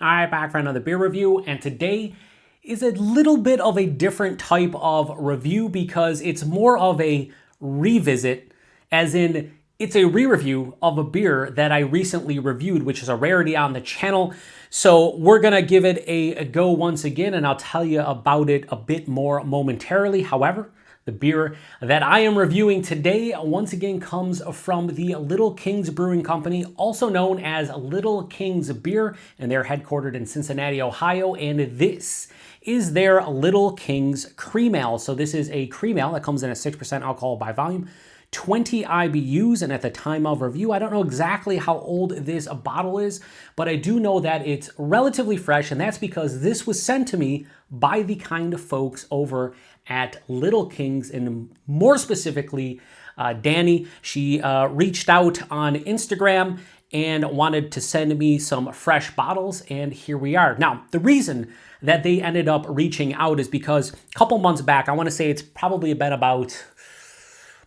Alright, back for another beer review, and today is a little bit of a different type of review because it's more of a revisit, as in it's a re-review of a beer that I recently reviewed, which is a rarity on the channel. So we're gonna give it a go once again, and I'll tell you about it a bit more momentarily. However, the beer that I am reviewing today, once again, comes from the Little Kings Brewing Company, also known as Little Kings Beer, and they're headquartered in Cincinnati, Ohio, and this is their Little Kings Cream Ale. So this is a cream ale that comes in at 6% alcohol by volume, 20 IBUs, and at the time of review, I don't know exactly how old this bottle is, but I do know that it's relatively fresh, and that's because this was sent to me by the kind of folks over at Little Kings, and more specifically, Dani. She reached out on Instagram and wanted to send me some fresh bottles, and here we are. Now, the reason that they ended up reaching out is because a couple months back, I want to say it's probably been about,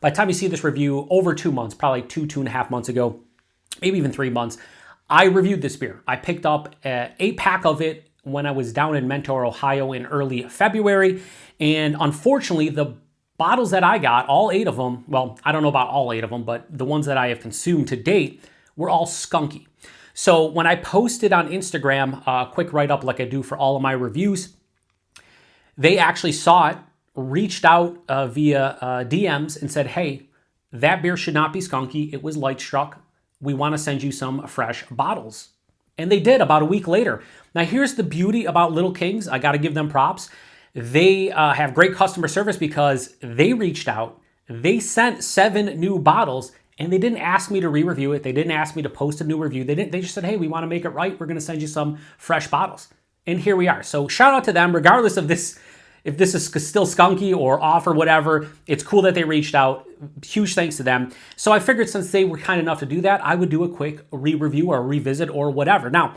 by the time you see this review, over 2 months, probably 2.5 months ago, maybe even 3 months, I reviewed this beer. I picked up an 8-pack of it when I was down in Mentor, Ohio in early February. And unfortunately, the bottles that I got, all 8 of them, well, I don't know about all 8 of them, but the ones that I have consumed to date were all skunky. So when I posted on Instagram a quick write-up like I do for all of my reviews, they actually saw it, reached out via DMs and said, hey, that beer should not be skunky. It was light struck. We want to send you some fresh bottles. And they did about a week later. Now, here's the beauty about Little Kings. I got to give them props. They have great customer service because they reached out. They sent 7 new bottles, and they didn't ask me to re-review it. They didn't ask me to post a new review. They just said, hey, we want to make it right. We're going to send you some fresh bottles. And here we are. So shout out to them, regardless of this, if this is still skunky or off or whatever. It's cool that they reached out. Huge thanks to them. So I figured since they were kind enough to do that, I would do a quick re-review or revisit or whatever. Now,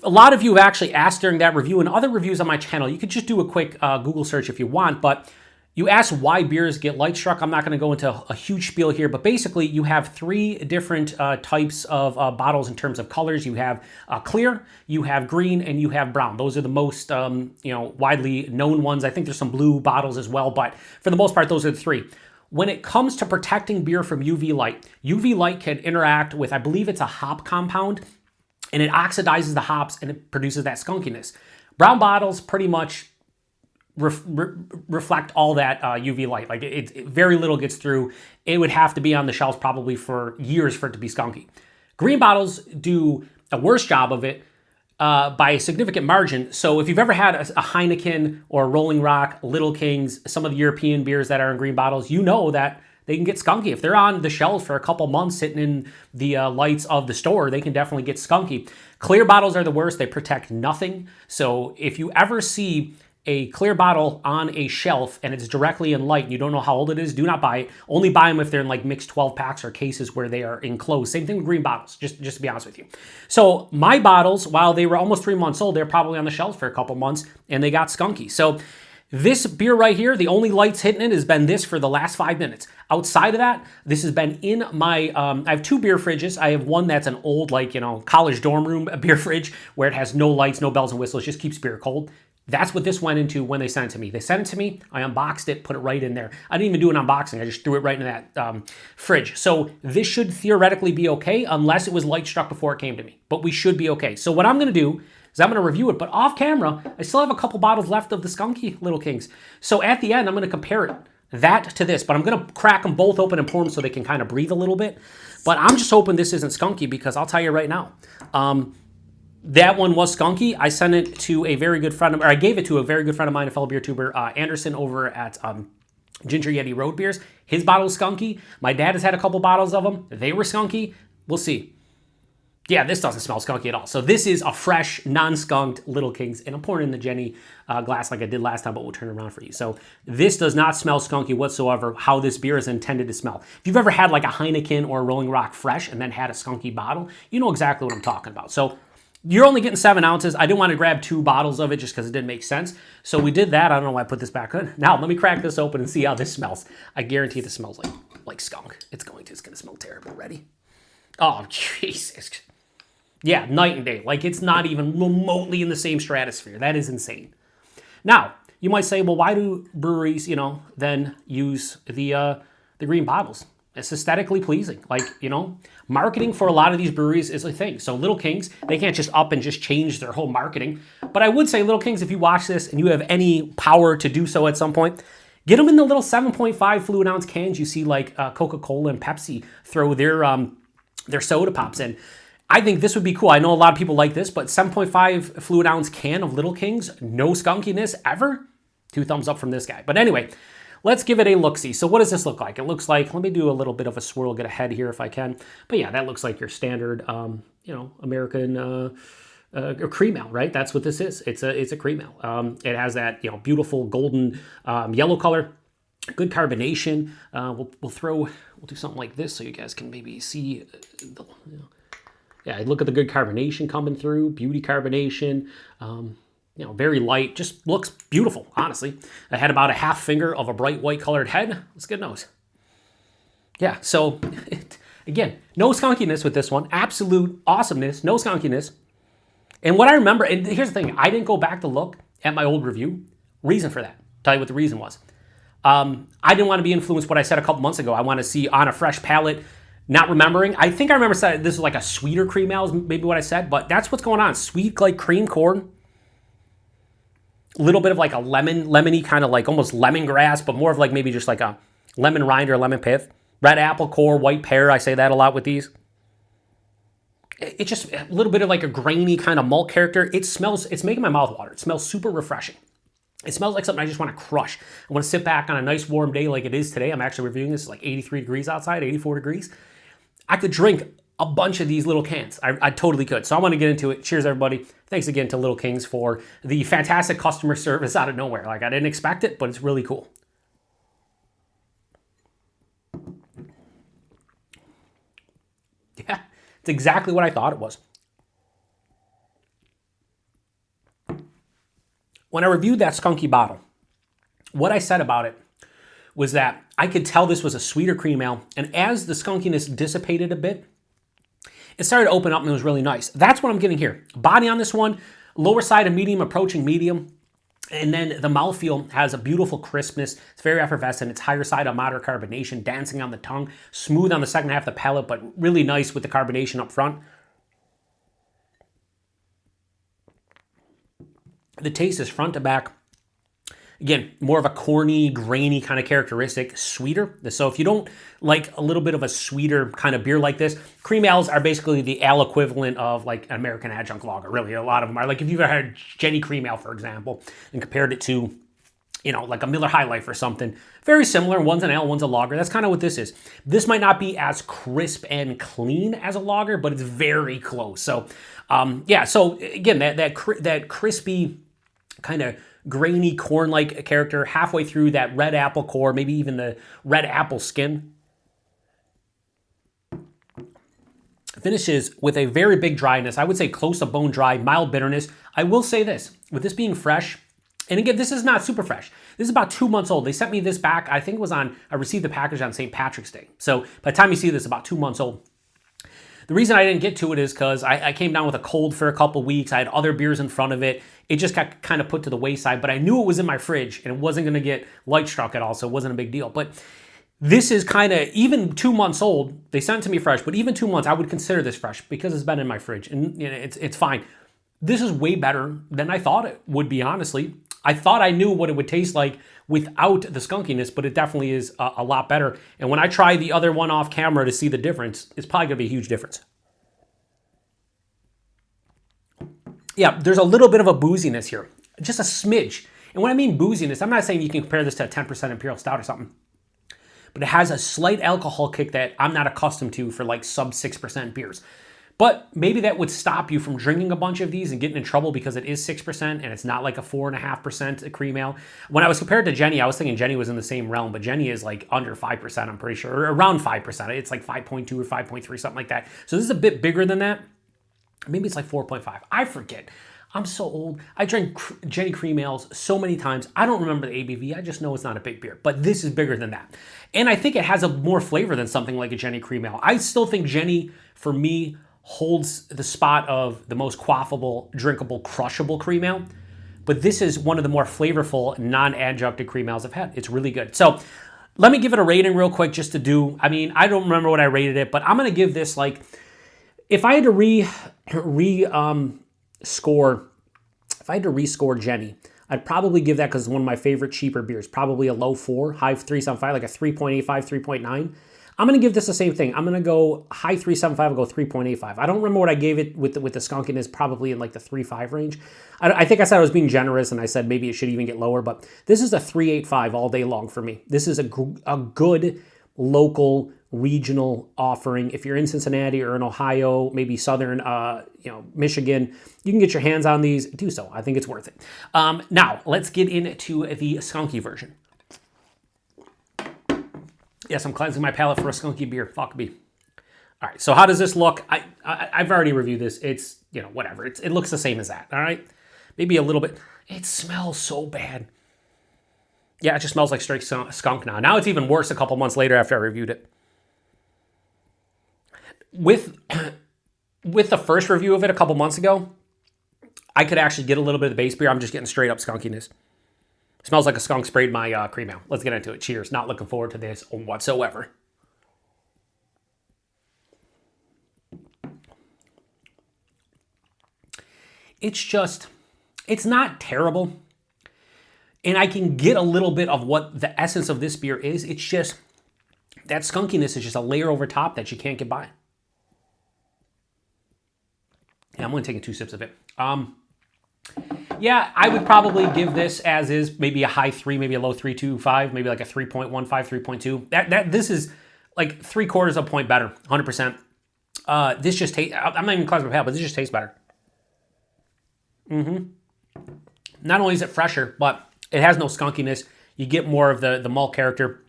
a lot of you have actually asked during that review and other reviews on my channel. You could just do a quick Google search if you want, but you asked why beers get light struck. I'm not going to go into a huge spiel here, but basically you have 3 different types of bottles in terms of colors. You have clear, you have green, and you have brown. Those are the most widely known ones. I think there's some blue bottles as well, but for the most part, those are the 3. When it comes to protecting beer from UV light can interact with, I believe it's a hop compound, and it oxidizes the hops and it produces that skunkiness. Brown bottles pretty much reflect all that UV light. Like it very little gets through. It would have to be on the shelves probably for years for it to be skunky. Green bottles do a worse job of it by a significant margin. So if you've ever had a Heineken or a Rolling Rock, Little Kings, some of the European beers that are in green bottles, you know that they can get skunky. If they're on the shelf for a couple months sitting in the lights of the store, they can definitely get skunky. Clear bottles are the worst. They protect nothing. So if you ever see a clear bottle on a shelf and it's directly in light and you don't know how old it is, do not buy it. Only buy them if they're in like mixed 12 packs or cases where they are enclosed. Same thing with green bottles, just to be honest with you. So my bottles, while they were almost 3 months old, they're probably on the shelves for a couple months and they got skunky. So this beer right here, the only lights hitting it has been this for the last 5 minutes. Outside of that, this has been in my, I have 2 beer fridges. I have one that's an old, college dorm room beer fridge where it has no lights, no bells and whistles, just keeps beer cold. That's what this went into when they sent it to me. They sent it to me, I unboxed it, put it right in there. I didn't even do an unboxing, I just threw it right into that fridge. So this should theoretically be okay unless it was light struck before it came to me, but we should be okay. So what I'm gonna do is I'm gonna review it, but off camera, I still have a couple bottles left of the skunky Little Kings. So at the end, I'm gonna compare that to this, but I'm gonna crack them both open and pour them so they can kind of breathe a little bit. But I'm just hoping this isn't skunky because I'll tell you right now, that one was skunky. I sent it to a very good friend of, or I gave it to a very good friend of mine, a fellow beer tuber, Anderson over at Ginger Yeti Road Beers. His bottle was skunky. My dad has had a couple bottles of them. They were skunky. We'll see. Yeah, this doesn't smell skunky at all. So this is a fresh, non-skunked Little Kings, and I'm pouring in the Jenny glass like I did last time, but we'll turn it around for you. So this does not smell skunky whatsoever, how this beer is intended to smell. If you've ever had like a Heineken or a Rolling Rock fresh and then had a skunky bottle, you know exactly what I'm talking about. So you're only getting 7 ounces. I didn't want to grab 2 bottles of it just because it didn't make sense. So we did that. I don't know why I put this back on. Now, let me crack this open and see how this smells. I guarantee this smells like skunk. It's going to smell terrible. Ready? Oh, Jesus. Yeah, night and day. Like it's not even remotely in the same stratosphere. That is insane. Now, you might say, well, why do breweries, then use the green bottles? It's aesthetically pleasing. Like, marketing for a lot of these breweries is a thing. So Little Kings, they can't just up and just change their whole marketing. But I would say, Little Kings, if you watch this and you have any power to do so at some point, get them in the little 7.5 fluid ounce cans you see like Coca-Cola and Pepsi throw their soda pops in. I think this would be cool. I know a lot of people like this, but 7.5 fluid ounce can of Little Kings, no skunkiness ever. 2 thumbs up from this guy. But anyway, let's give it a look-see. So what does this look like? It looks like, let me do a little bit of a swirl, get ahead here if I can. But yeah, that looks like your standard, American cream ale, right? That's what this is. It's a cream ale. It has that, beautiful golden yellow color, good carbonation. We'll do something like this so you guys can maybe see yeah, look at the good carbonation coming through, beauty carbonation, very light, just looks beautiful, honestly. I had about a half finger of a bright white colored head. Let's get a nose. Yeah, so again, no skunkiness with this one. Absolute awesomeness, no skunkiness. And what I remember, and here's the thing, I didn't go back to look at my old review. Reason for that. Tell you what the reason was. I didn't want to be influenced what I said a couple months ago. I want to see on a fresh palate. Not remembering. I think I remember saying this is like a sweeter cream ale is maybe what I said, but that's what's going on. Sweet like cream corn. A little bit of like a lemony kind of like almost lemongrass, but more of like maybe just like a lemon rind or lemon pith. Red apple core, white pear. I say that a lot with these. It's just a little bit of like a grainy kind of malt character. It's making my mouth water. It smells super refreshing. It smells like something I just want to crush. I want to sit back on a nice warm day like it is today. I'm actually reviewing this. It's like 83 degrees outside, 84 degrees. I could drink a bunch of these little cans. I totally could. So I want to get into it. Cheers, everybody. Thanks again to Little Kings for the fantastic customer service out of nowhere. Like I didn't expect it, but it's really cool. Yeah, it's exactly what I thought it was. When I reviewed that skunky bottle, what I said about it was that I could tell this was a sweeter cream ale, and as the skunkiness dissipated a bit, it started to open up and it was really nice. That's what I'm getting here. Body on this one, lower side of medium, approaching medium, and then the mouthfeel has a beautiful crispness. It's very effervescent. It's higher side of moderate carbonation, dancing on the tongue, smooth on the second half of the palate, but really nice with the carbonation up front. The taste is front to back. Again, more of a corny, grainy kind of characteristic, sweeter. So if you don't like a little bit of a sweeter kind of beer like this, cream ales are basically the ale equivalent of like an American adjunct lager. Really, a lot of them are. Like if you've ever had Jenny Cream Ale, for example, and compared it to, like a Miller High Life or something, very similar. One's an ale, one's a lager. That's kind of what this is. This might not be as crisp and clean as a lager, but it's very close. So, yeah. So again, that crispy kind of grainy corn-like character halfway through that red apple core, maybe even the red apple skin. Finishes with a very big dryness. I would say close to bone dry, mild bitterness. I will say this, with this being fresh, and again, this is not super fresh. This is about 2 months old. They sent me this back, I think it was I received the package on St. Patrick's Day. So by the time you see this, about 2 months old. The reason I didn't get to it is because I came down with a cold for a couple weeks. I had other beers in front of it. It just got kind of put to the wayside, but I knew it was in my fridge and it wasn't going to get light struck at all, so it wasn't a big deal. But this is kind of, even 2 months old, they sent it to me fresh, but even 2 months, I would consider this fresh because it's been in my fridge and it's fine. This is way better than I thought it would be, honestly. I thought I knew what it would taste like without the skunkiness, but it definitely is a lot better. And when I try the other one off camera to see the difference, it's probably going to be a huge difference. Yeah, there's a little bit of a booziness here, just a smidge. And when I mean booziness, I'm not saying you can compare this to a 10% Imperial Stout or something, but it has a slight alcohol kick that I'm not accustomed to for like sub 6% beers. But maybe that would stop you from drinking a bunch of these and getting in trouble because it is 6% and it's not like a 4.5% cream ale. When I was compared to Jenny, I was thinking Jenny was in the same realm, but Jenny is like under 5%, I'm pretty sure, or around 5%. It's like 5.2 or 5.3, something like that. So this is a bit bigger than that. Maybe it's like 4.5. I forget. I'm so old. I drank Jenny Cream Ales so many times. I don't remember the ABV. I just know it's not a big beer. But this is bigger than that. And I think it has a more flavor than something like a Jenny Cream Ale. I still think Jenny, for me, holds the spot of the most quaffable, drinkable, crushable cream ale. But this is one of the more flavorful, non-adjuncted cream ales I've had. It's really good. So let me give it a rating real quick just to do, I mean, I don't remember what I rated it, but I'm going to give this like, if I had to rescore Jenny, I'd probably give that, because it's one of my favorite cheaper beers, probably a low 4, high 3.75, like a 3.85, 3.9. I'm going to give this the same thing. I'm going to go high 3.75, I'll go 3.85. I don't remember what I gave it with the skunkiness, probably in like the 3.5 range. I think I said I was being generous, and I said maybe it should even get lower, but this is a 3.85 all day long for me. This is a good local regional offering. If you're in Cincinnati or in Ohio, maybe southern, Michigan, you can get your hands on these. Do so. I think it's worth it. Now let's get into the skunky version. Yes, I'm cleansing my palate for a skunky beer. Fuck me. All right. So how does this look? I've already reviewed this. It's whatever. It looks the same as that. All right. Maybe a little bit. It smells so bad. Yeah, it just smells like straight skunk now. Now it's even worse a couple months later after I reviewed it. With the first review of it a couple months ago, I could actually get a little bit of the base beer. I'm just getting straight up skunkiness. It smells like a skunk sprayed my cream ale. Let's get into it. Cheers. Not looking forward to this whatsoever. It's not terrible. And I can get a little bit of what the essence of this beer is. It's just, that skunkiness is just a layer over top that you can't get by. Yeah, I'm only taking 2 sips of it. Yeah, I would probably give this as is, maybe a high 3, maybe a low 3.25, maybe like a 3.15, 3.2. This is like 3/4 of a point better, 100%. This just tastes, I'm not even cleansing my palate, but this just tastes better. Not only is it fresher, but it has no skunkiness. You get more of the malt character.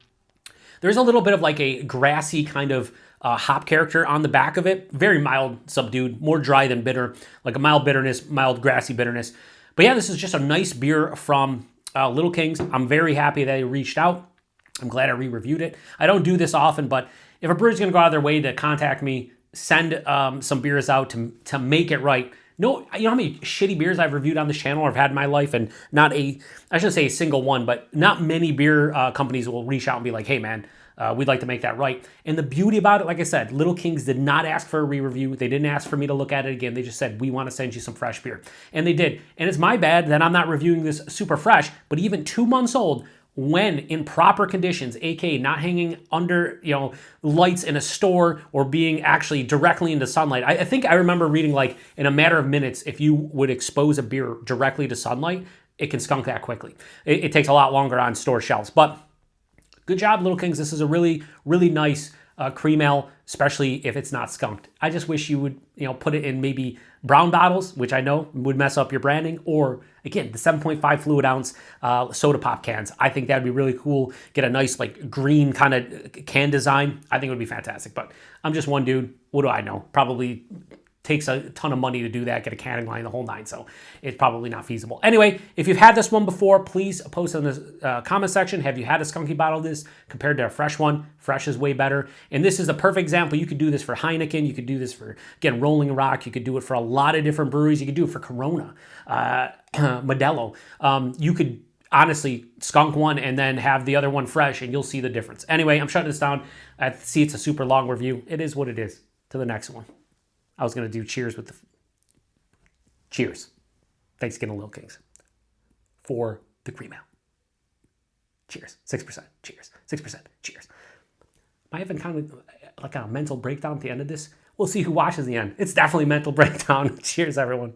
There's a little bit of like a grassy kind of hop character on the back of it. Very mild, subdued, more dry than bitter. Like a mild bitterness, mild grassy bitterness. But yeah, this is just a nice beer from Little Kings. I'm very happy that they reached out. I'm glad I re-reviewed it. I don't do this often, but if a brewer's going to go out of their way to contact me, send some beers out to make it right. No, you know how many shitty beers I've reviewed on this channel or I've had in my life, and I shouldn't say a single one, but not many beer companies will reach out and be like, hey man, we'd like to make that right. And the beauty about it, like I said, Little Kings did not ask for a re-review. They didn't ask for me to look at it again. They just said, we want to send you some fresh beer. And they did. And it's my bad that I'm not reviewing this super fresh, but even 2 months old, when in proper conditions, aka not hanging under lights in a store or being actually directly into sunlight. I think I remember reading, like, in a matter of minutes, if you would expose a beer directly to sunlight, it can skunk that quickly. It takes a lot longer on store shelves. But good job, Little Kings. This is a really, really nice cream ale, especially if it's not skunked. I just wish you would put it in maybe brown bottles, which I know would mess up your branding, or again, the 7.5 fluid ounce soda pop cans. I think that'd be really cool. Get a nice like green kind of can design. I think it would be fantastic, but I'm just one dude. What do I know? Probably takes a ton of money to do that, get a canning line, the whole nine, so it's probably not feasible. Anyway, if you've had this one before, please post in the comment section. Have you had a skunky bottle of this compared to a fresh one? Fresh is way better. And this is a perfect example. You could do this for Heineken. You could do this for, again, Rolling Rock. You could do it for a lot of different breweries. You could do it for Corona, Modelo. You could honestly skunk one and then have the other one fresh, and you'll see the difference. Anyway, I'm shutting this down. I see it's a super long review. It is what it is. To the next one. I was going to do cheers with the... Cheers. Thanks again to Little Kings for the cream ale. Cheers. 6%. Cheers. 6%. Cheers. Am I having kind of like a mental breakdown at the end of this? We'll see who watches the end. It's definitely mental breakdown. Cheers, everyone.